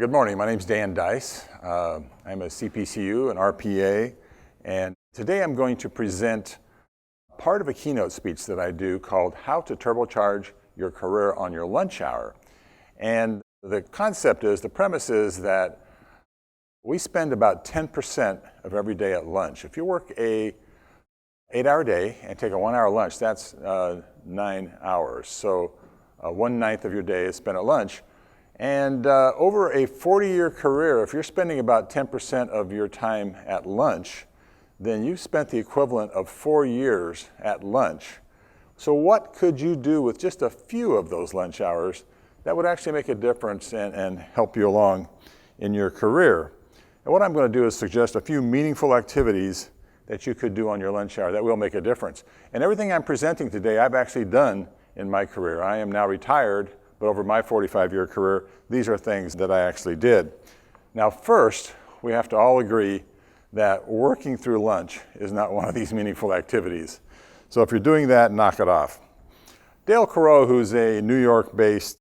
Good morning. My name is Dan Dyce. I'm a CPCU, an RPA, and today I'm going to present part of a keynote speech that I do called How to Turbocharge Your Career on Your Lunch Hour. And the concept is, the premise is that we spend about 10% of every day at lunch. If you work a 8-hour day and take a 1-hour lunch, that's 9 hours. So 1/9 of your day is spent at lunch. And over a 40-year career, if you're spending about 10% of your time at lunch, then you've spent the equivalent of 4 years at lunch. So what could you do with just a few of those lunch hours that would actually make a difference and help you along in your career? And what I'm going to do is suggest a few meaningful activities that you could do on your lunch hour that will make a difference. And everything I'm presenting today, I've actually done in my career. I am now retired, but over my 45-year career, these are things that I actually did. Now, first, we have to all agree that working through lunch is not one of these meaningful activities. So if you're doing that, knock it off. Dale Carroll, who's a New York-based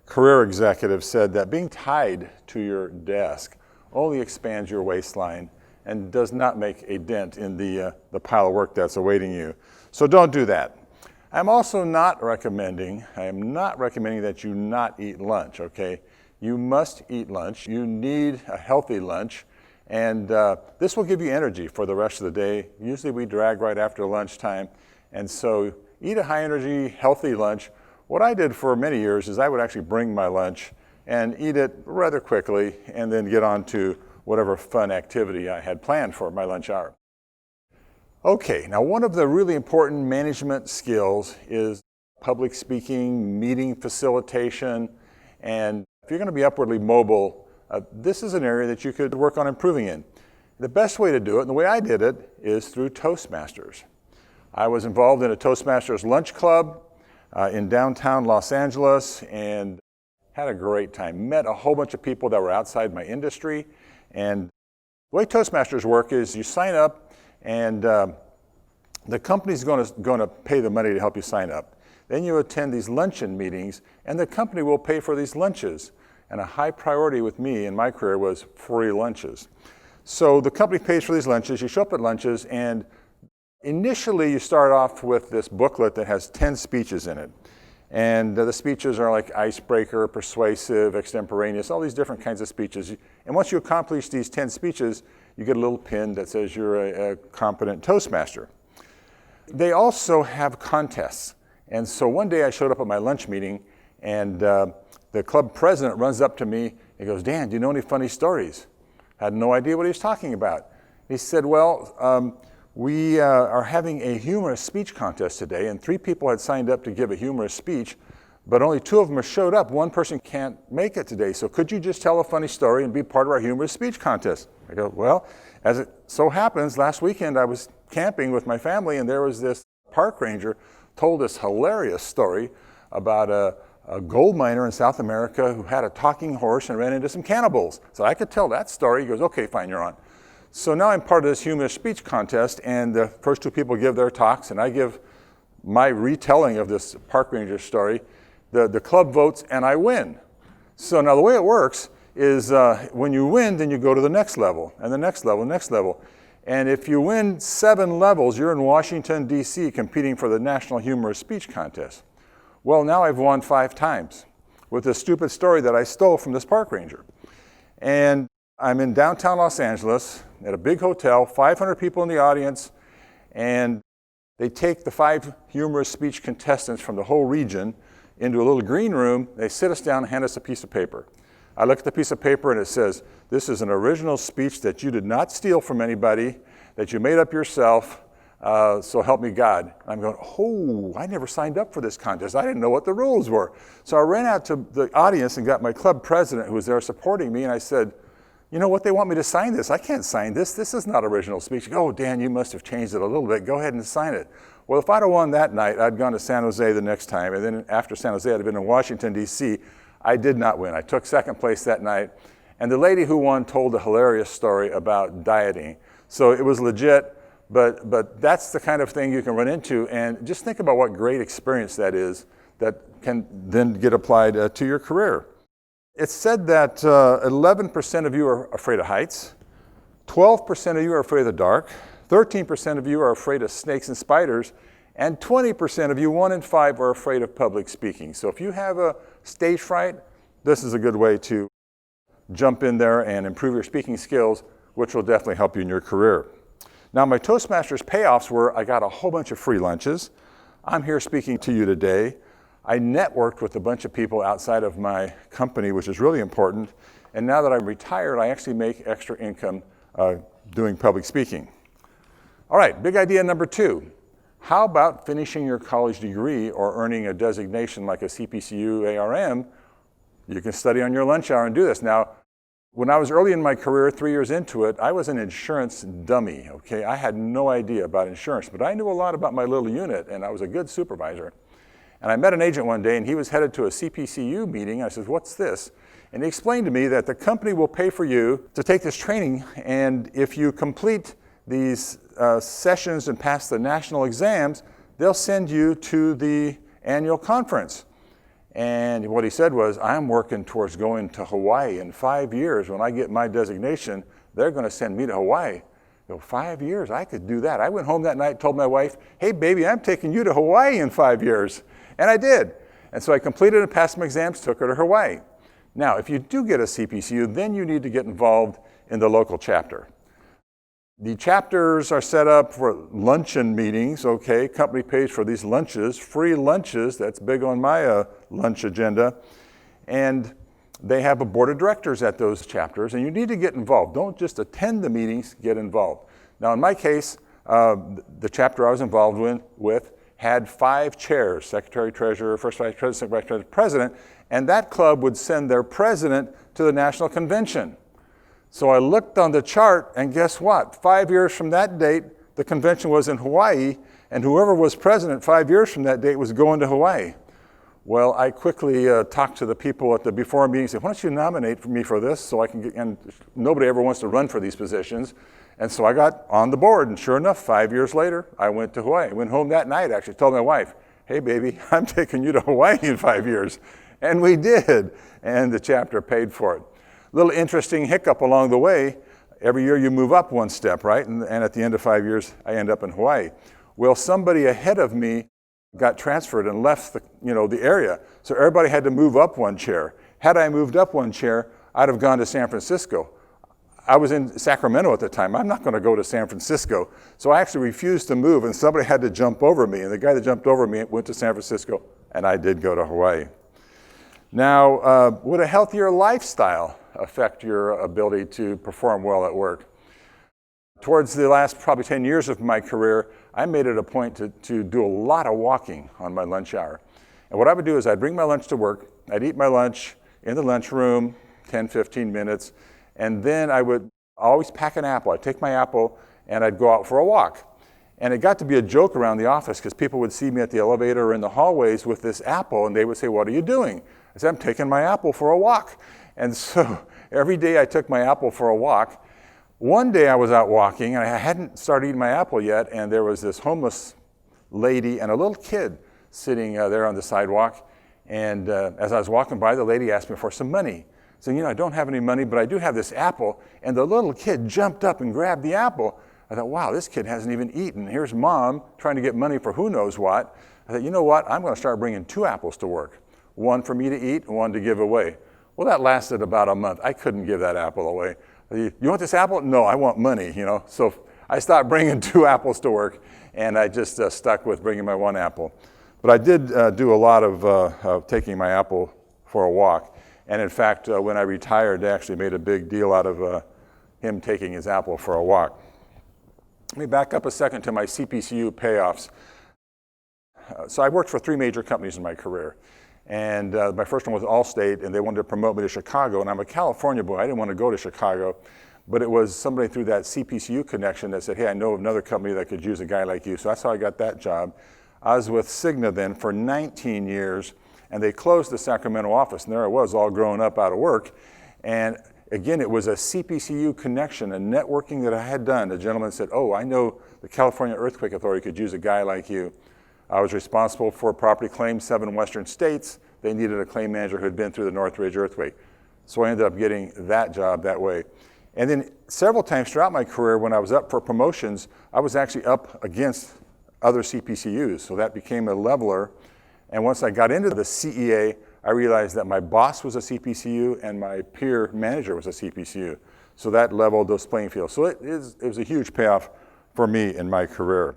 career executive, said that being tied to your desk only expands your waistline and does not make a dent in the pile of work that's awaiting you. So don't do that. I'm also not recommending that you not eat lunch, okay? You must eat lunch. You need a healthy lunch, and this will give you energy for the rest of the day. Usually we drag right after lunchtime, and so eat a high-energy, healthy lunch. What I did for many years is I would actually bring my lunch and eat it rather quickly and then get on to whatever fun activity I had planned for my lunch hour. Okay, now one of the really important management skills is public speaking, meeting facilitation, and if you're going to be upwardly mobile, this is an area that you could work on improving in. The best way to do it, and the way I did it, is through Toastmasters. I was involved in a Toastmasters lunch club in downtown Los Angeles and had a great time. Met a whole bunch of people that were outside my industry, and the way Toastmasters work is you sign up, and the company's going to pay the money to help you sign up. Then you attend these luncheon meetings, and the company will pay for these lunches. And a high priority with me in my career was free lunches. So the company pays for these lunches. You show up at lunches, and initially you start off with this booklet that has 10 speeches in it. And the speeches are like icebreaker, persuasive, extemporaneous, all these different kinds of speeches. And once you accomplish these 10 speeches, you get a little pin that says you're a competent Toastmaster. They also have contests. And so one day I showed up at my lunch meeting, and the club president runs up to me and goes, "Dan, do you know any funny stories?" I had no idea what he was talking about. He said, "Well, we are having a humorous speech contest today, and 3 people had signed up to give a humorous speech, but only 2 of them showed up. One person can't make it today, so could you just tell a funny story and be part of our humorous speech contest?" I go, "Well, as it so happens, last weekend I was camping with my family, and there was this park ranger told this hilarious story about a gold miner in South America who had a talking horse and ran into some cannibals. So I could tell that story." He goes, "Okay, fine, you're on." So now I'm part of this humorous speech contest, and the first 2 people give their talks, and I give my retelling of this park ranger story. The club votes, and I win. So now the way it works is when you win, then you go to the next level, and the next level, next level. And if you win 7 levels, you're in Washington, D.C., competing for the National Humorous Speech Contest. Well, now I've won 5 times with this stupid story that I stole from this park ranger. And I'm in downtown Los Angeles at a big hotel, 500 people in the audience, and they take the 5 humorous speech contestants from the whole region into a little green room. They sit us down and hand us a piece of paper. I look at the piece of paper, and it says, "This is an original speech that you did not steal from anybody, that you made up yourself, so help me God." And I'm going, "Oh, I never signed up for this contest. I didn't know what the rules were." So I ran out to the audience and got my club president, who was there supporting me, and I said, "You know what, they want me to sign this. I can't sign this. This is not original speech." He goes, "Oh, Dan, you must have changed it a little bit. Go ahead and sign it." Well, if I'd have won that night, I'd gone to San Jose the next time, and then after San Jose, I'd have been in Washington, D.C. I did not win. I took 2nd place that night, and the lady who won told a hilarious story about dieting. So it was legit, but that's the kind of thing you can run into, and just think about what great experience that is that can then get applied to your career. It's said that 11% of you are afraid of heights, 12% of you are afraid of the dark, 13% of you are afraid of snakes and spiders, and 20% of you, 1 in 5, are afraid of public speaking. So if you have a stage fright, this is a good way to jump in there and improve your speaking skills, which will definitely help you in your career. Now, my Toastmasters payoffs were I got a whole bunch of free lunches. I'm here speaking to you today. I networked with a bunch of people outside of my company, which is really important. And now that I'm retired, I actually make extra income doing public speaking. All right, big idea number 2. How about finishing your college degree or earning a designation like a CPCU ARM? You can study on your lunch hour and do this. Now, when I was early in my career, 3 years into it, I was an insurance dummy, okay? I had no idea about insurance, but I knew a lot about my little unit, and I was a good supervisor. And I met an agent one day, and he was headed to a CPCU meeting. I said, "What's this?" And he explained to me that the company will pay for you to take this training, and if you complete these sessions and pass the national exams, they'll send you to the annual conference. And what he said was, "I'm working towards going to Hawaii in 5 years. When I get my designation, they're going to send me to Hawaii." 5 years, I could do that. I went home that night, told my wife, "Hey, baby, I'm taking you to Hawaii in 5 years." And I did. And so I completed and passed my exams, took her to Hawaii. Now, if you do get a CPCU, then you need to get involved in the local chapter. The chapters are set up for luncheon meetings, okay? Company pays for these lunches, free lunches. That's big on my lunch agenda. And they have a board of directors at those chapters, and you need to get involved. Don't just attend the meetings, get involved. Now, in my case, the chapter I was involved with had 5 chairs, secretary, treasurer, first vice president, second vice president, president, and that club would send their president to the national convention. So I looked on the chart, and guess what? 5 years from that date, the convention was in Hawaii, and whoever was president 5 years from that date was going to Hawaii. Well, I quickly talked to the people at the before meeting and said, "Why don't you nominate me for this so I can get," and nobody ever wants to run for these positions. And so I got on the board, and sure enough, 5 years later, I went to Hawaii. I went home that night, actually told my wife, "Hey, baby, I'm taking you to Hawaii in 5 years." And we did, and the chapter paid for it. Little interesting hiccup along the way. Every year you move up one step, right? And at the end of 5 years, I end up in Hawaii. Well, somebody ahead of me got transferred and left the area. So everybody had to move up one chair. Had I moved up one chair, I'd have gone to San Francisco. I was in Sacramento at the time. I'm not going to go to San Francisco. So I actually refused to move, and somebody had to jump over me. And the guy that jumped over me went to San Francisco, and I did go to Hawaii. Now, would a healthier lifestyle affect your ability to perform well at work? Towards the last probably 10 years of my career, I made it a point to do a lot of walking on my lunch hour. And what I would do is I'd bring my lunch to work, I'd eat my lunch in the lunchroom, 10, 15 minutes, and then I would always pack an apple. I'd take my apple and I'd go out for a walk. And it got to be a joke around the office because people would see me at the elevator or in the hallways with this apple, and they would say, "What are you doing?" I said, "I'm taking my apple for a walk." And so every day I took my apple for a walk. One day I was out walking, and I hadn't started eating my apple yet, and there was this homeless lady and a little kid sitting there on the sidewalk. And as I was walking by, the lady asked me for some money. Saying, "I don't have any money, but I do have this apple." And the little kid jumped up and grabbed the apple. I thought, wow, this kid hasn't even eaten. Here's mom trying to get money for who knows what. I thought, you know what? I'm going to start bringing 2 apples to work. One for me to eat and one to give away. Well, that lasted about a month. I couldn't give that apple away. "You want this apple?" "No, I want money, So I stopped bringing 2 apples to work, and I just stuck with bringing my 1 apple. But I did do a lot of taking my apple for a walk. And in fact, when I retired, they actually made a big deal out of him taking his apple for a walk. Let me back up a second to my CPCU payoffs. So I worked for 3 major companies in my career. And my first one was Allstate, and they wanted to promote me to Chicago. And I'm a California boy. I didn't want to go to Chicago. But it was somebody through that CPCU connection that said, "Hey, I know of another company that could use a guy like you." So that's how I got that job. I was with Cigna then for 19 years, and they closed the Sacramento office. And there I was, all grown up out of work. And again, it was a CPCU connection, a networking that I had done. The gentleman said, "Oh, I know the California Earthquake Authority could use a guy like you." I was responsible for property claims, 7 western states. They needed a claim manager who had been through the Northridge earthquake. So I ended up getting that job that way. And then several times throughout my career, when I was up for promotions, I was actually up against other CPCUs. So that became a leveler. And once I got into the CEA, I realized that my boss was a CPCU and my peer manager was a CPCU. So that leveled those playing fields. So it was a huge payoff for me in my career.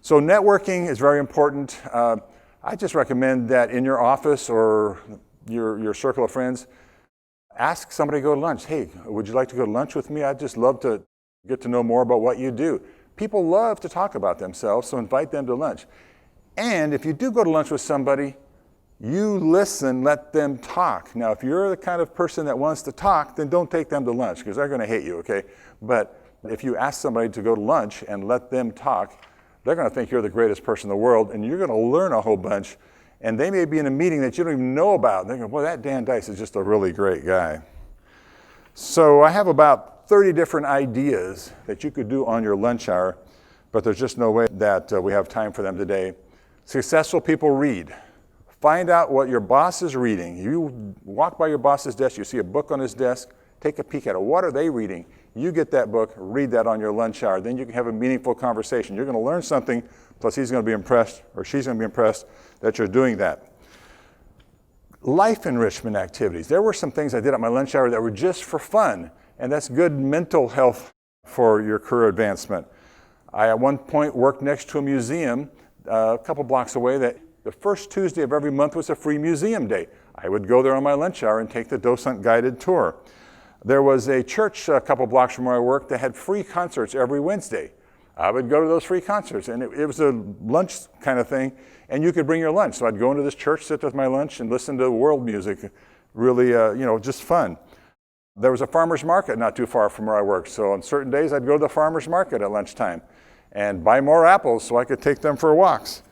So networking is very important. I just recommend that in your office or your circle of friends, ask somebody to go to lunch. Hey, would you like to go to lunch with me? I'd just love to get to know more about what you do. People love to talk about themselves, so invite them to lunch. And if you do go to lunch with somebody, you listen, let them talk. Now, if you're the kind of person that wants to talk, then don't take them to lunch because they're going to hate you, okay? But if you ask somebody to go to lunch and let them talk, they're going to think you're the greatest person in the world, and you're going to learn a whole bunch. And they may be in a meeting that you don't even know about. They're going, well, that Dan Dyce is just a really great guy. So I have about 30 different ideas that you could do on your lunch hour, but there's just no way that we have time for them today. Successful people read. Find out what your boss is reading. You walk by your boss's desk, you see a book on his desk, take a peek at it. What are they reading? You get that book, read that on your lunch hour. Then you can have a meaningful conversation. You're going to learn something, plus he's going to be impressed, or she's going to be impressed that you're doing that. Life enrichment activities. There were some things I did at my lunch hour that were just for fun, and that's good mental health for your career advancement. I at one point worked next to a museum a couple blocks away that the first Tuesday of every month was a free museum day. I would go there on my lunch hour and take the docent guided tour. There was a church a couple blocks from where I worked that had free concerts every Wednesday. I would go to those free concerts, and it was a lunch kind of thing, and you could bring your lunch. So I'd go into this church, sit with my lunch, and listen to world music. Really, just fun. There was a farmer's market not too far from where I worked, so on certain days I'd go to the farmer's market at lunchtime and buy more apples so I could take them for walks.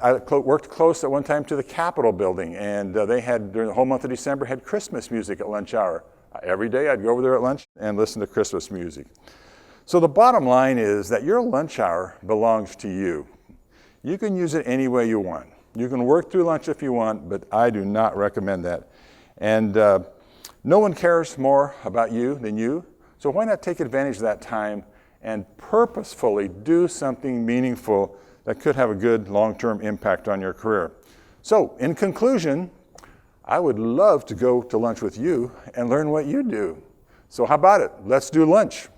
I worked close at one time to the Capitol building, and they had, during the whole month of December, had Christmas music at lunch hour. Every day I'd go over there at lunch and listen to Christmas music. So the bottom line is that your lunch hour belongs to you. You can use it any way you want. You can work through lunch if you want, but I do not recommend that. And no one cares more about you than you, so why not take advantage of that time and purposefully do something meaningful that could have a good long-term impact on your career. So, in conclusion, I would love to go to lunch with you and learn what you do. So how about it? Let's do lunch.